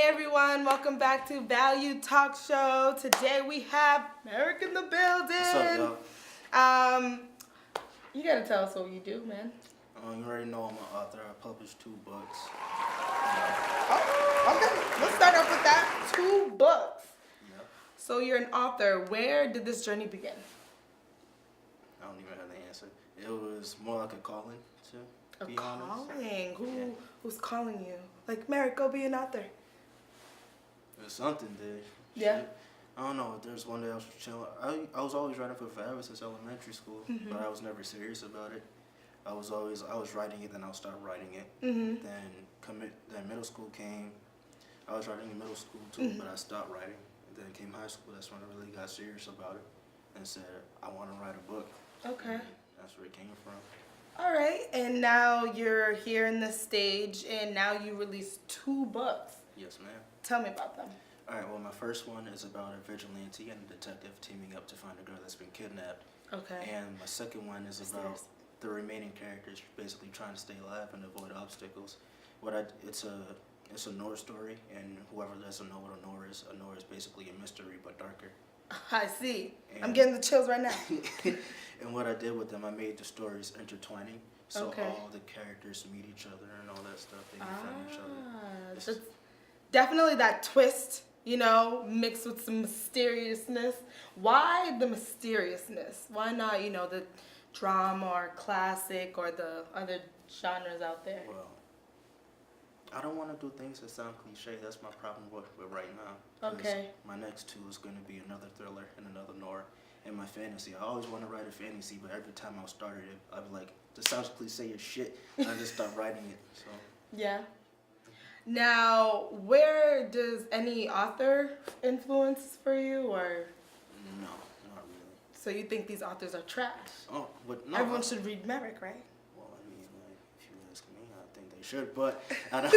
everyone, welcome back to Value Talk Show. Today we have Merrick in the building. What's up, y'all? You gotta tell us what you do, man. You already know I'm an author. I published 2 books. Oh, okay. Let's start off with that. 2 books. Yep. So you're an author. Where did this journey begin? I don't even have the answer. It was more like a calling, to be honest. Calling? Who's calling you? Like, Merrick, go be an author. It was something, dude. Yeah. Shit. I don't know. There's one day I was chilling. I was always writing for forever since elementary school, but I was never serious about it. I was writing it, then I'll start writing it. Then middle school came. I was writing in middle school too, but I stopped writing. And then came high school. That's when I really got serious about it and said I want to write a book. Okay. And that's where it came from. All right, and now you're here in this stage, and now you released 2 books. Yes, ma'am. Tell me about them. All right, well, my first one is about a vigilante and a detective teaming up to find a girl that's been kidnapped. Okay. And my second one is about the remaining characters basically trying to stay alive and avoid obstacles. It's a noir story, and whoever doesn't know what a noir is basically a mystery but darker. I see. I'm getting the chills right now. And what I did with them, I made the stories intertwining, so Okay. all the characters meet each other and all that stuff. They befriend each other. So it's definitely that twist, mixed with some mysteriousness. Why the mysteriousness? Why not, the drama or classic or the other genres out there? Well, I don't want to do things that sound cliche. That's my problem with right now. Okay. My next 2 is going to be another thriller and another noir. And my fantasy, I always want to write a fantasy, but every time I started it, I'd be like, this sounds cliche as shit. And I just stopped writing it. So. Yeah. Now, where does any author influence for you, or? No, not really. So you think these authors are trash? Oh, but no. Everyone should read Merrick, right? Well, I mean, if you ask me, I think they should, but I don't.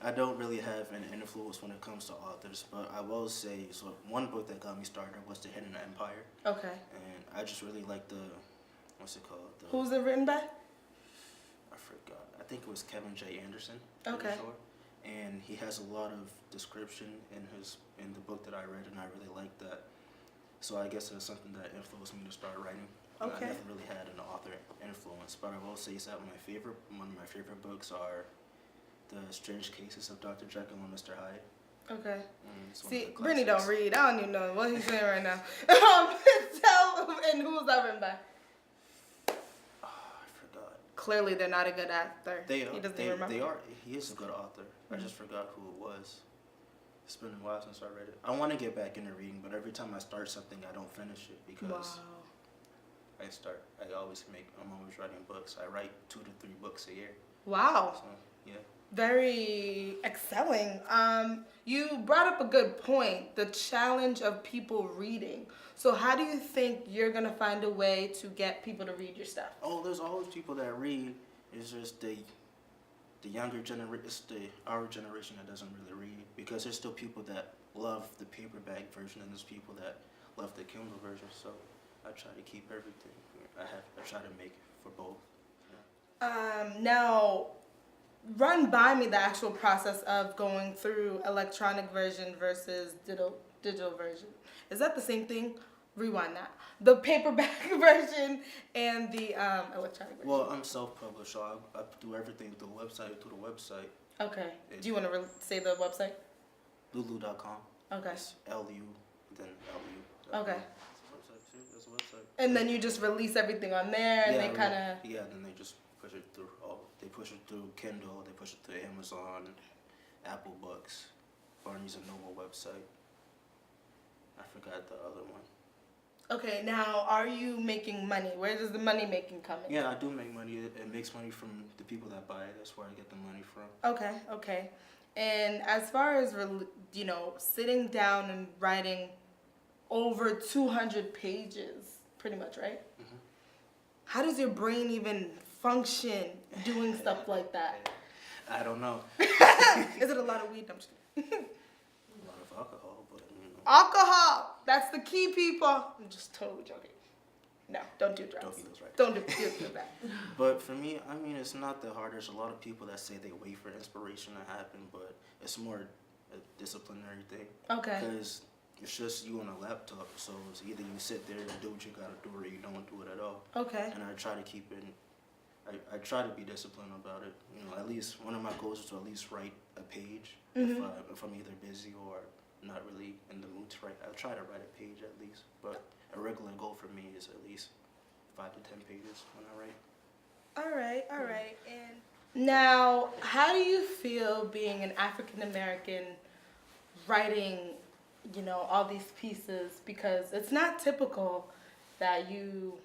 I don't really have an influence when it comes to authors, but I will say, so one book that got me started was The Hidden Empire. Okay. And I just really like what's it called? Who's it written by? I forgot. I think it was Kevin J. Anderson. Okay. Sure. And he has a lot of description in the book that I read, and I really liked that. So I guess it was something that influenced me to start writing. Okay. I never really had an author influence, but I will say that one of my favorite books are The Strange Cases of Dr. Jekyll and Mr. Hyde. Okay. It's one See, of the Brittany don't classics. read. I don't even know what he's saying right now. And who's that written by? Oh, I forgot. Clearly, they're not a good actor. They are. He doesn't even remember. He is a good author. I just forgot who it was. It's been a while since I read it. I want to get back into reading, but every time I start something, I don't finish it because I'm always writing books. I write 2 to 3 books a year. Wow. So, yeah. Very excelling. You brought up a good point, the challenge of people reading. So how do you think you're going to find a way to get people to read your stuff? Oh, there's always people that read. It's just the younger generation, our generation that doesn't really read, because there's still people that love the paperback version and there's people that love the Kindle version. So I try to keep everything. I try to make for both. Yeah. Now, run by me the actual process of going through electronic version versus digital version. Is that the same thing? Rewind that. The paperback version and the electronic version. Well, I'm self-published, so I do everything through the website. Okay. Do you want to say the website? BOOOOKKSS.com. Okay. It's LU, then LU. Okay. That's a website. And then you just release everything on there, and they kind of... Yeah, then they just push it through. They push it through Kindle. They push it through Amazon, Apple Books, Barnes & Noble website. I forgot the other one. Okay, now, are you making money? Where does the money making come in? Yeah, I do make money. It makes money from the people that buy it. That's where I get the money from. Okay. And as far as, sitting down and writing over 200 pages, pretty much, right? Mm-hmm. How does your brain even function doing stuff like that? I don't know. Is it a lot of weed? I'm just kidding. A lot of alcohol, but Alcohol! That's the key, people. I'm just totally joking. No, don't do drugs. Don't do those right. Don't do that. But for me, I mean, it's not that hard. There's a lot of people that say they wait for inspiration to happen, but it's more a disciplinary thing. Okay. Because it's just you on a laptop, so it's either you sit there and do what you gotta do, or you don't do it at all. Okay. And I try to keep it. I try to be disciplined about it. You know, at least one of my goals is to at least write a page. Mm-hmm. If I'm either busy or not really in the mood to write, I'll try to write a page at least. But a regular goal for me is at least 5 to 10 pages when I write. All right. And now, how do you feel being an African American writing, you know, all these pieces? Because it's not typical that you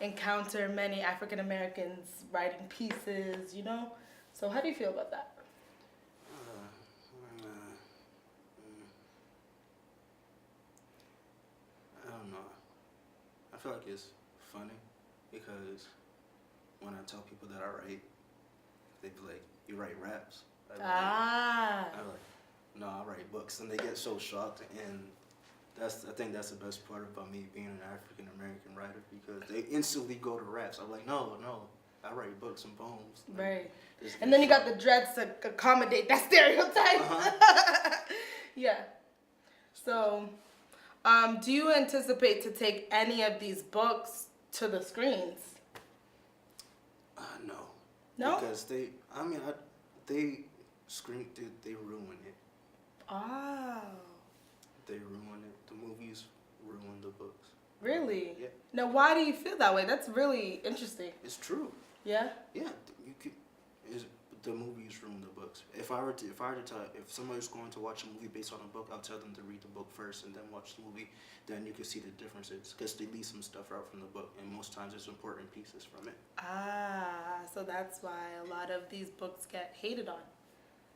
encounter many African Americans writing pieces, you know? So how do you feel about that? I don't know. I feel like it's funny because when I tell people that I write, they be like, "You write raps?" I'm like, "No, I write books," and they get so shocked. And I think that's the best part about me being an African American writer, because they instantly go to raps. I'm like, no, I write books and poems. Like, right. And then you got the dreads to accommodate that stereotype. Yeah. So, do you anticipate to take any of these books to the screens? No. No? Because they ruin it. Oh. They ruin it. The movies ruin the books. Really? Yeah. Now, why do you feel that way? That's really interesting. It's true. Yeah? Yeah. The movies ruin the books. If somebody's going to watch a movie based on a book, I'll tell them to read the book first and then watch the movie. Then you can see the differences, because they leave some stuff out from the book, and most times there's important pieces from it. So that's why a lot of these books get hated on.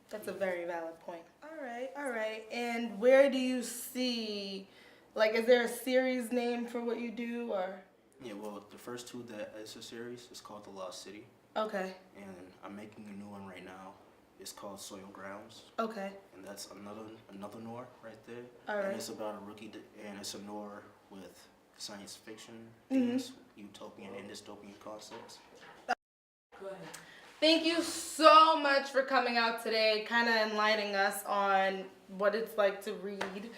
That's a very valid point. All right. And where do you see, like, is there a series name for what you do, or? Yeah, well, the first two that is a series is called The Lost City. Okay. And I'm making a new one right now. It's called Soil Grounds. Okay. And that's another noir right there. All right. And it's about a rookie, and it's a noir with science fiction themes, utopian and dystopian concepts. Go ahead. Thank you so much for coming out today, kind of enlightening us on what it's like to read.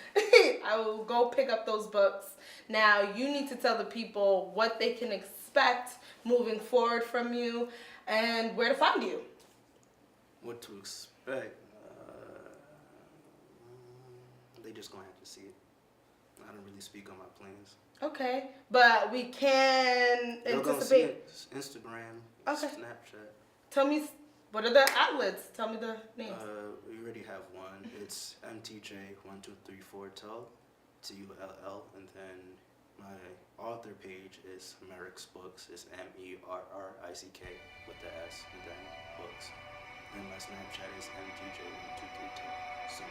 I will go pick up those books. Now, you need to tell the people what they can expect moving forward from you and where to find you. What to expect? They just gonna have to see it. I don't really speak on my plans. Okay, but we can They're anticipate. gonna see it. Instagram, Okay. Snapchat. Tell me, what are the outlets? Tell me the names. We already have one. It's MTJ1234Tull, TULL, and then my author page is Merrick's Books. It's MERRICK with the S and then books. And my Snapchat is MTJ1232.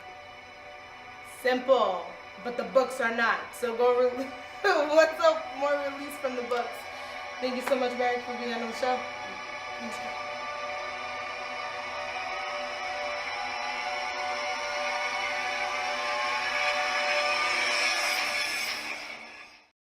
Simple, but the books are not. So go. What's up? More release from the books. Thank you so much, Merrick, for being on the show.